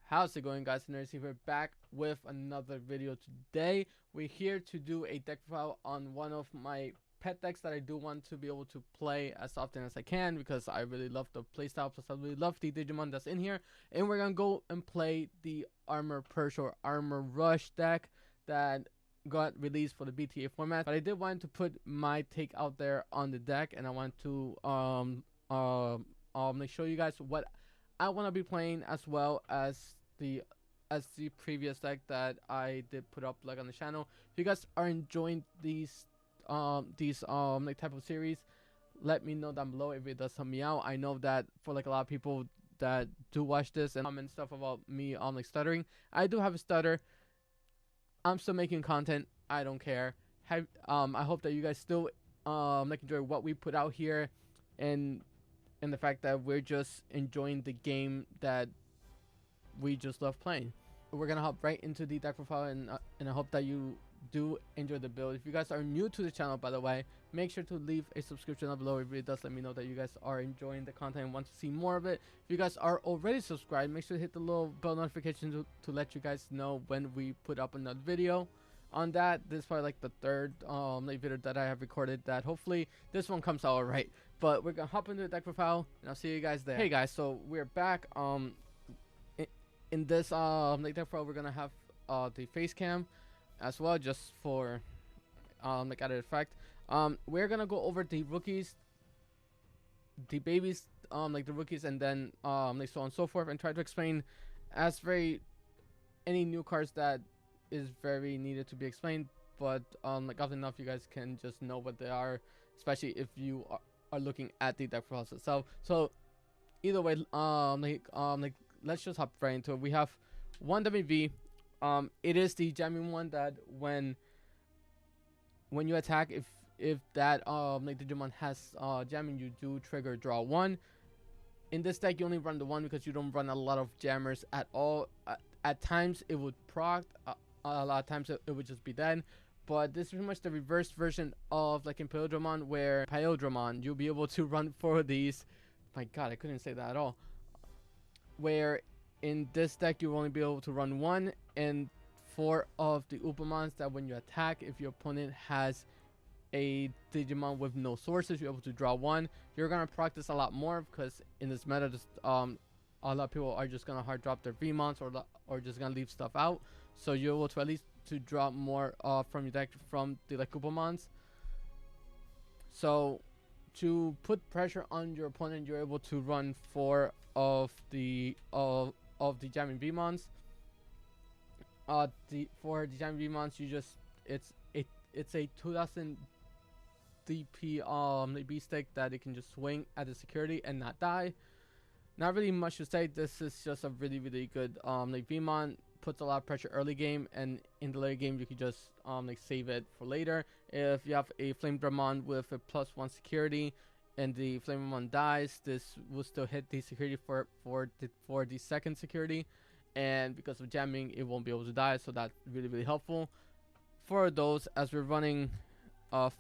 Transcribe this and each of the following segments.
How's it going, guys? Nerds here, back with another video. Today we're here to do a deck profile on one of my pet decks that I do want to be able to play as often as I can, because I really love the playstyle, plus I really love the Digimon that's in here. And we're gonna go and play the Armor Purge or Armor Rush deck that got released for the BT8 format. But I did want to put my take out there on the deck, and I want to show you guys what I want to be playing, as well as the previous deck that I did put up like on the channel. If you guys are enjoying these like type of series, let me know down below if it does help me out. I know that for like a lot of people that do watch this and comment stuff about me like stuttering, I do have a stutter. I'm still making content. I don't care. I hope that you guys still like enjoy what we put out here, and the fact that we're just enjoying the game that we just love playing. We're gonna hop right into the deck profile, and I hope that you do enjoy the build. If you guys are new to the channel, by the way, make sure to leave a subscription down below. It really does let me know that you guys are enjoying the content and want to see more of it. If you guys are already subscribed, make sure to hit the little bell notification to let you guys know when we put up another video. On that, this is probably like the third like video that I have recorded, that hopefully this one comes out alright. But we're gonna hop into the deck profile, and I'll see you guys there. Hey guys, so we're back. In this like deck profile, we're gonna have the face cam as well, just for like added effect. We're gonna go over the rookies, the babies, like the rookies, and then like so on and so forth, and try to explain as very any new cards that is very needed to be explained. But like often enough, you guys can just know what they are, especially if you are looking at the deck profile itself. So either way, like let's just hop right into it. We have one WV. It is the jamming one that when you attack, if that like Digimon has jamming, you do trigger draw one. In this deck, you only run the one because you don't run a lot of jammers at all. At times it would proc, a lot of times it would just be dead. But this is pretty much the reverse version of like in Pyodramon, where you'll be able to run 4 of these. My god, I couldn't say that at all. Where in this deck you will only be able to run 1 and 4 of the Upamons, that when you attack, if your opponent has a Digimon with no sources, you're able to draw 1. You're gonna practice a lot more, because in this meta, just a lot of people are just gonna hard drop their VMons, or just gonna leave stuff out. So you're able to at least to drop more from your deck from the like Upamons. So to put pressure on your opponent, you're able to run 4 of the jamming VMons. For the jamming VMons, you just it's a 2000 DP beast stick that it can just swing at the security and not die. Not really much to say. This is just a really good like VMon. Puts a lot of pressure early game, and in the later game you can just like save it for later. If you have a Flame Dramon with a +1 security and the Flame Dramon dies, this will still hit the security for the second security, and because of jamming it won't be able to die. So that's really helpful for those, as we're running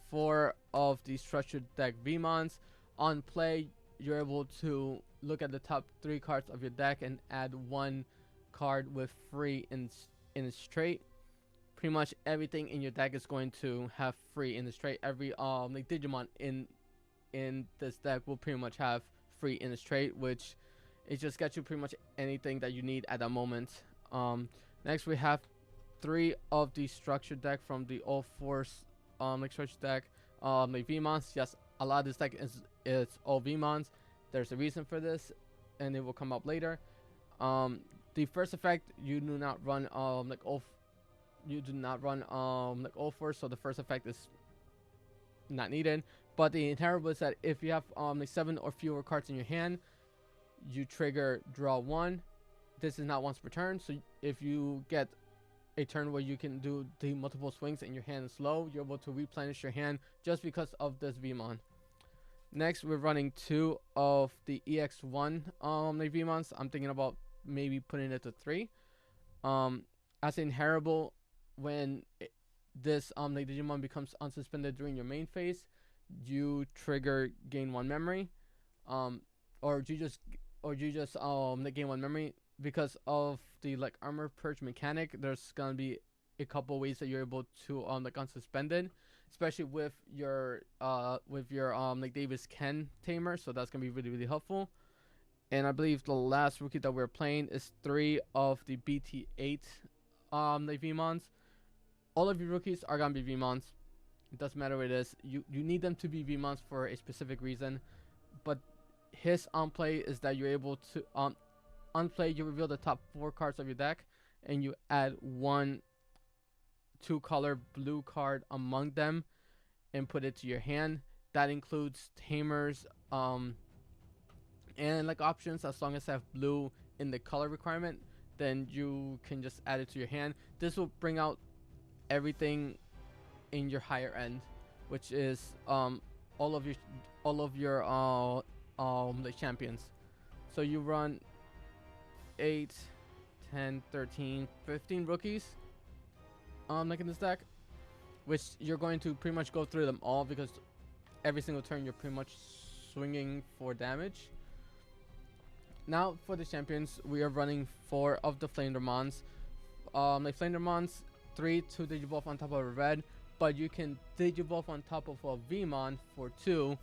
4 of the structured deck VMons. On play, you're able to look at the top 3 cards of your deck and add 1 card with free in straight. Pretty much everything in your deck is going to have free in the straight. Every like Digimon in this deck will pretty much have free in the straight, which it just gets you pretty much anything that you need at that moment. Next we have 3 of the structured deck from the All Force like structured deck, like VMons. Yes, a lot of this deck is all VMons. There's a reason for this, and it will come up later. The first effect, you do not run like all Force, so the first effect is not needed. But the inherent is that if you have like 7 or fewer cards in your hand, you trigger draw 1. This is not once per turn, so if you get a turn where you can do the multiple swings and your hand is low, you're able to replenish your hand just because of this VMon. Next, we're running 2 of the EX1 like VMons. I'm thinking about maybe putting it to 3. As inheritable, when this like Digimon becomes unsuspended during your main phase, you trigger gain 1 memory, or you just gain 1 memory. because of the like armor purge mechanic, there's gonna be a couple ways that you're able to like unsuspend it, especially with your like Davis Ken tamer. So that's gonna be really helpful. And I believe the last rookie that we're playing is 3 of the BT8 like VMons. All of your rookies are gonna be VMons. It doesn't matter what it is. You need them to be VMons for a specific reason. But his on play is that you're able to on play you reveal the top 4 cards of your deck and you add 1 2-color blue card among them and put it to your hand. That includes Tamers and like options. As long as they have blue in the color requirement, then you can just add it to your hand. This will bring out everything in your higher end, which is all of your the champions. So you run 8, 10, 13, 15 rookies like in this deck, which you're going to pretty much go through them all because every single turn you're pretty much swinging for damage. Now for the champions, we are running 4 of the Flamedramon's. Like Flamedramon's 3 to Digivolve on top of a red, but you can Digivolve on top of a Vmon for 2,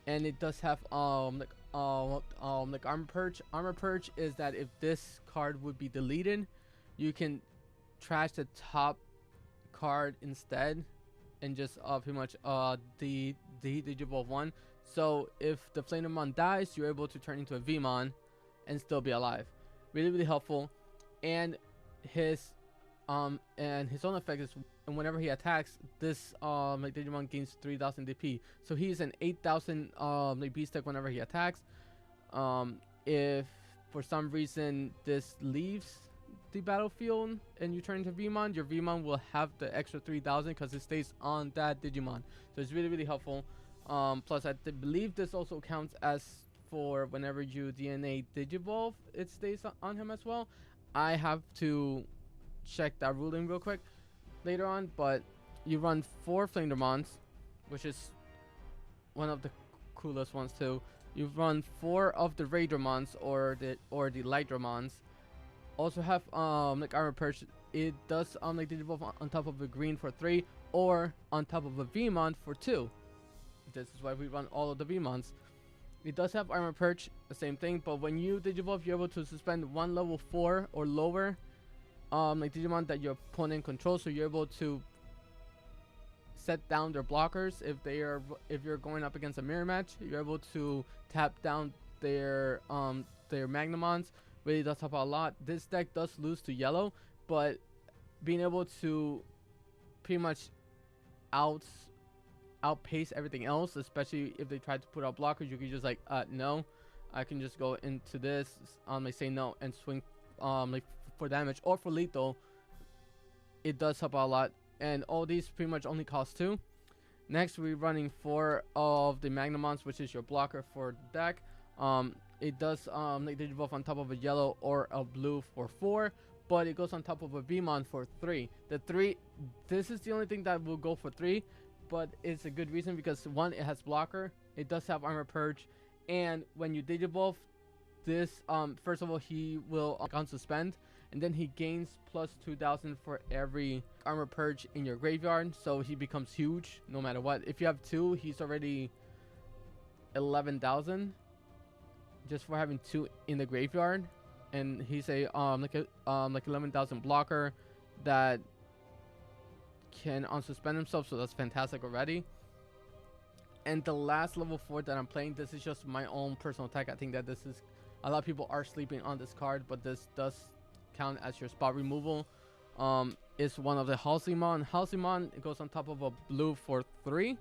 and it does have like Armor Purge. Armor Purge is that if this card would be deleted, you can trash the top card instead, and just pretty much the Digivolve 1. So if the Flamedramon dies, you're able to turn into a Vmon and still be alive. Really helpful. And his own effect is, and whenever he attacks, this like Digimon gains 3000 DP. So he's an 8000 like beast deck whenever he attacks. If for some reason this leaves the battlefield and you turn into Vmon, your Vmon will have the extra 3000 because it stays on that Digimon. So it's really helpful. Plus I believe this also counts as for whenever you DNA Digivolve, it stays on him as well. I have to check that ruling real quick later on, but you run 4 Flamedramons, which is one of the coolest ones too. You run 4 of the Raydramons or the Lightramons. Also have like Armor Purge. It does like Digivolve on top of a green for 3 or on top of a Vmon for 2. This is why we run all of the Vmons. It does have Armor Purge, the same thing, but when you Digivolve, you're able to suspend 1 level 4 or lower like Digimon that your opponent controls, so you're able to set down their blockers. If you're going up against a mirror match, you're able to tap down their Magnamons. Really does help out a lot. This deck does lose to yellow, but being able to pretty much outpace everything else, especially if they try to put out blockers, you can just like no, I can just go into this like say no and swing like for damage or for lethal. It does help out a lot, and all these pretty much only cost 2. Next, we're running 4 of the Magnamons, which is your blocker for the deck. It does like Digivolve on top of a yellow or a blue for 4, but it goes on top of a Vmon for 3. This is the only thing that will go for 3, but it's a good reason because 1, it has blocker, it does have Armor Purge, and when you Digivolve this, first of all, he will unsuspend, and then he gains plus 2000 for every Armor Purge in your graveyard, so he becomes huge no matter what. If you have 2, he's already 11,000 just for having 2 in the graveyard, and he's a like 11,000 blocker that can unsuspend himself, so that's fantastic already. And the last level 4 that I'm playing, this is just my own personal tech. I think that this is, a lot of people are sleeping on this card, but this does count as your spot removal. It's one of the Halcymon. Halcymon, it goes on top of a blue for 3.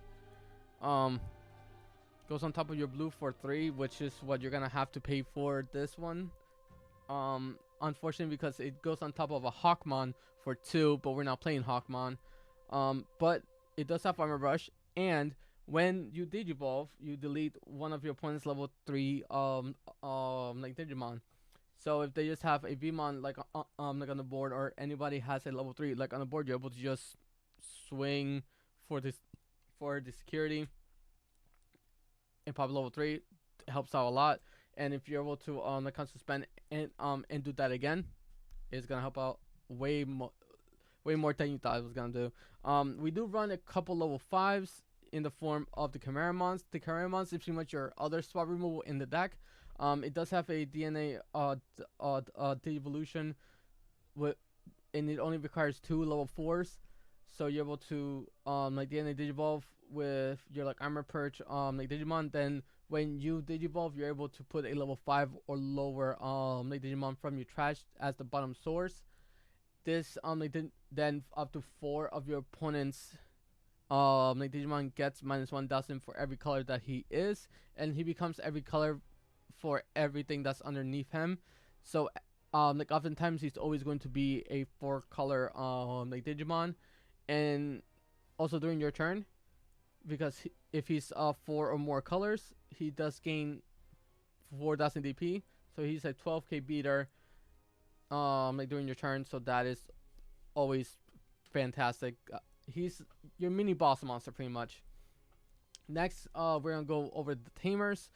Goes on top of your blue for 3, which is what you're gonna have to pay for this one. Unfortunately, because it goes on top of a Hawkmon for 2, but we're not playing Hawkmon. But it does have Armor Rush, and when you Digivolve, you delete one of your opponent's level 3 like Digimon. So if they just have a Vmon like on the board, or anybody has a level 3 like on the board, you're able to just swing for the security and pop level 3. It helps out a lot. and if you're able to like suspend and do that again, it's gonna help out way more than you thought it was gonna do. We do run a couple level 5s in the form of the Chimeramons. The Chimeramons is pretty much your other spot removal in the deck. It does have a DNA de-evolution with, and it only requires 2 level 4s. So you're able to like DNA Digivolve with your like Armor Perch like Digimon. Then when you Digivolve, you're able to put a level 5 or lower like Digimon from your trash as the bottom source. This like then up to 4 of your opponents like Digimon gets -1000 for every color that he is, and he becomes every color for everything that's underneath him. So like oftentimes he's always going to be a 4 color like Digimon. And also during your turn, because if he's 4 or more colors, he does gain 4000 DP, so he's a 12k beater like during your turn. So that is always fantastic. He's your mini boss monster pretty much. Next, we're gonna go over the Tamers.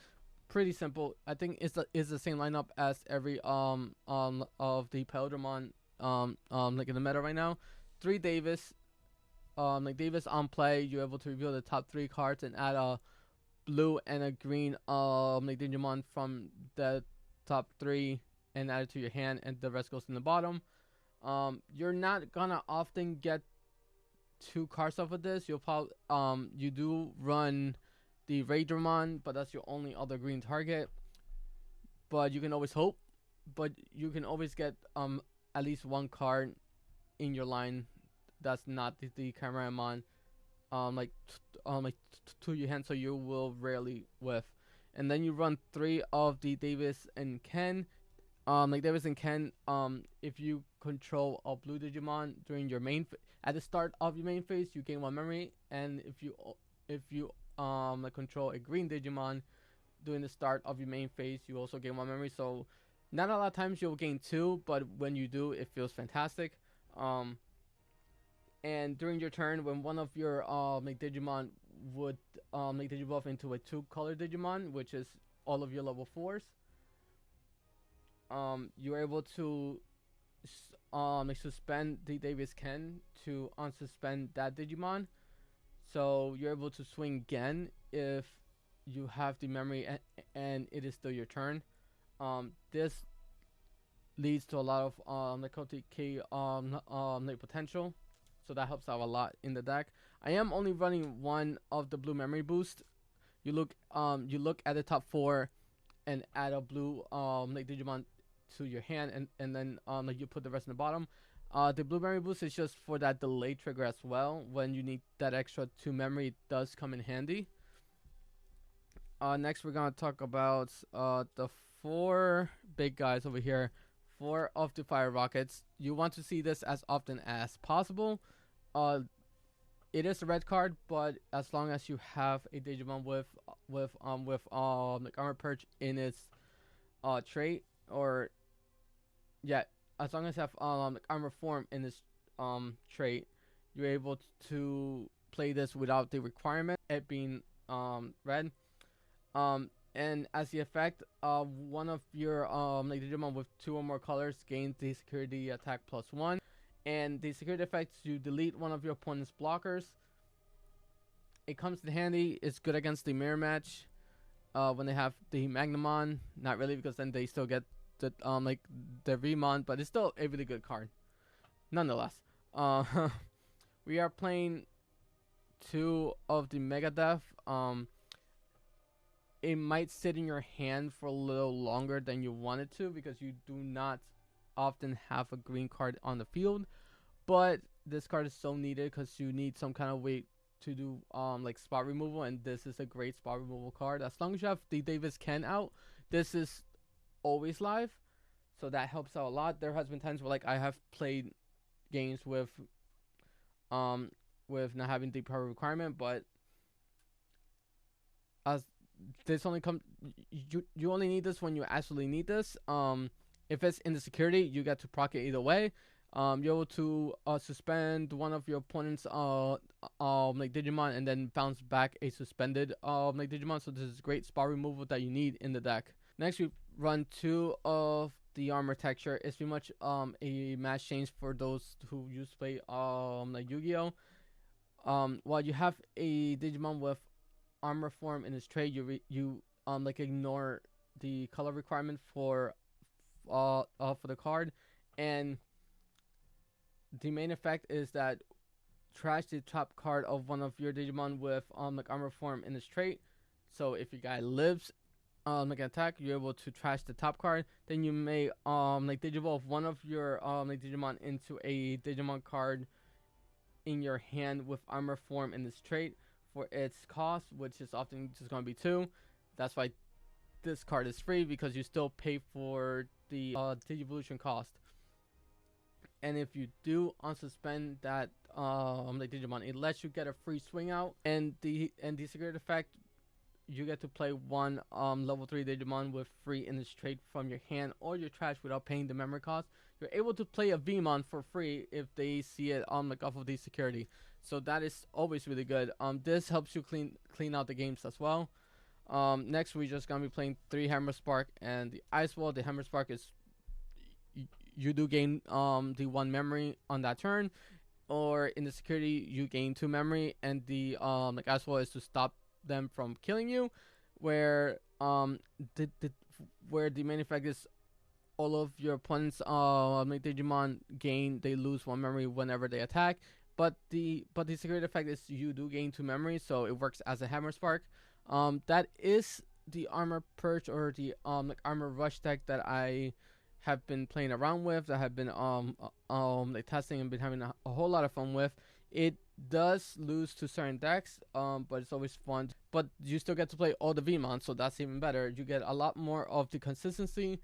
Pretty simple. I think it's the same lineup as every of the Paildramon like in the meta right now. 3 Davis. Like Davis on play, you're able to reveal the top 3 cards and add a blue and a green like Digimon from the top 3 and add it to your hand, and the rest goes in the bottom. You're not gonna often get 2 cards off of this. You'll probably you do run the Raidramon, but that's your only other green target. But you can always hope. But you can always get at least 1 card in your line that's not the Chimeramon like to your hand, so you will rarely whiff. And then you run 3 of the Davis and Ken. Like Davis and Ken, if you control a blue Digimon during your main at the start of your main phase, you gain 1 memory, and if you like control a green Digimon during the start of your main phase, you also gain 1 memory. So not a lot of times you'll gain 2, but when you do, it feels fantastic. And during your turn, when one of your like Digimon would like Digivolve into a 2-color Digimon, which is all of your level 4s, you're able to like suspend the Davis Ken to unsuspend that Digimon. So you're able to swing again if you have the memory and it is still your turn. This leads to a lot of like OTK like potential. So that helps out a lot in the deck. I am only running 1 of the blue memory boost. You look at the top 4 and add a blue like Digimon to your hand, and then like you put the rest in the bottom. The blue memory boost is just for that delay trigger as well. When you need that extra 2 memory, it does come in handy. Next we're gonna talk about the 4 big guys over here. 4 of the fire rockets. You want to see this as often as possible. It is a red card, but as long as you have a Digimon with like Armor Perch in its trait, or yeah, as long as you have like Armor Form in its trait, you're able to play this without the requirement it being red. And as the effect, one of your like Digimon with 2 or more colors gains the security attack +1, and the security effects, you delete one of your opponent's blockers. It comes in handy. It's good against the mirror match when they have the Magnamon. Not really, because then they still get the like the Remon, but it's still a really good card nonetheless. We are playing 2 of the Megadeth. It might sit in your hand for a little longer than you want it to, because you do not often have a green card on the field. But this card is so needed because you need some kind of way to do like spot removal, and this is a great spot removal card. As long as you have the Davis Ken out, this is always live, so that helps out a lot. There has been times where like I have played games with not having the power requirement, but as this only comes, you only need this when you actually need this. If it's in the security, you get to proc it either way. You're able to suspend one of your opponent's like Digimon, and then bounce back a suspended like Digimon. So this is great spot removal that you need in the deck. Next, we run 2 of the armor texture. It's pretty much a match change for those who used to play like Yu-Gi-Oh. While you have a Digimon with armor form in its trade, you like ignore the color requirement for the card, and the main effect is that trash the top card of one of your Digimon with like armor form in its trait. So if your guy lives like an attack, you're able to trash the top card. Then you may like Digivolve one of your like Digimon into a Digimon card in your hand with armor form in this trait for its cost, which is often just going to be 2. That's why this card is free, because you still pay for the Digivolution cost. And if you do unsuspend that like Digimon, it lets you get a free swing out, and the secret effect, you get to play one level 3 Digimon with free in this trait from your hand or your trash without paying the memory cost. You're able to play a Vmon for free if they see it like off of the security. So that is always really good. This helps you clean out the games as well. Next, we're just gonna be playing 3 Hammer Spark and the Ice Wall. The Hammer Spark is you do gain the 1 memory on that turn, or in the security you gain 2 memory, and the like Ice Wall is to stop them from killing you, where where the main effect is all of your opponents like Digimon they lose 1 memory whenever they attack, but the security effect is you do gain 2 memories, so it works as a Hammer Spark. That is the Armor Purge or the like Armor Rush deck that I have been playing around with, that I have been like testing and been having a whole lot of fun with. It does lose to certain decks, but it's always fun. But you still get to play all the Vmon, so that's even better. You get a lot more of the consistency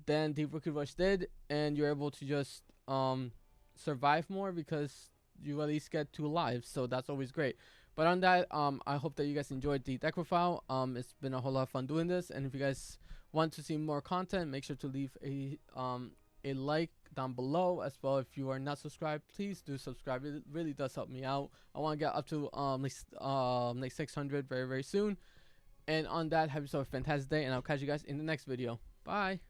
than the Rookie Rush did, and you're able to just survive more because you at least get 2 lives, so that's always great. But on that, I hope that you guys enjoyed the deck profile. It's been a whole lot of fun doing this, and if you guys want to see more content, make sure to leave a like down below as well. If you are not subscribed, please do subscribe. It really does help me out. I want to get up to like 600 very soon. And on that, have yourself a fantastic day, and I'll catch you guys in the next video. Bye.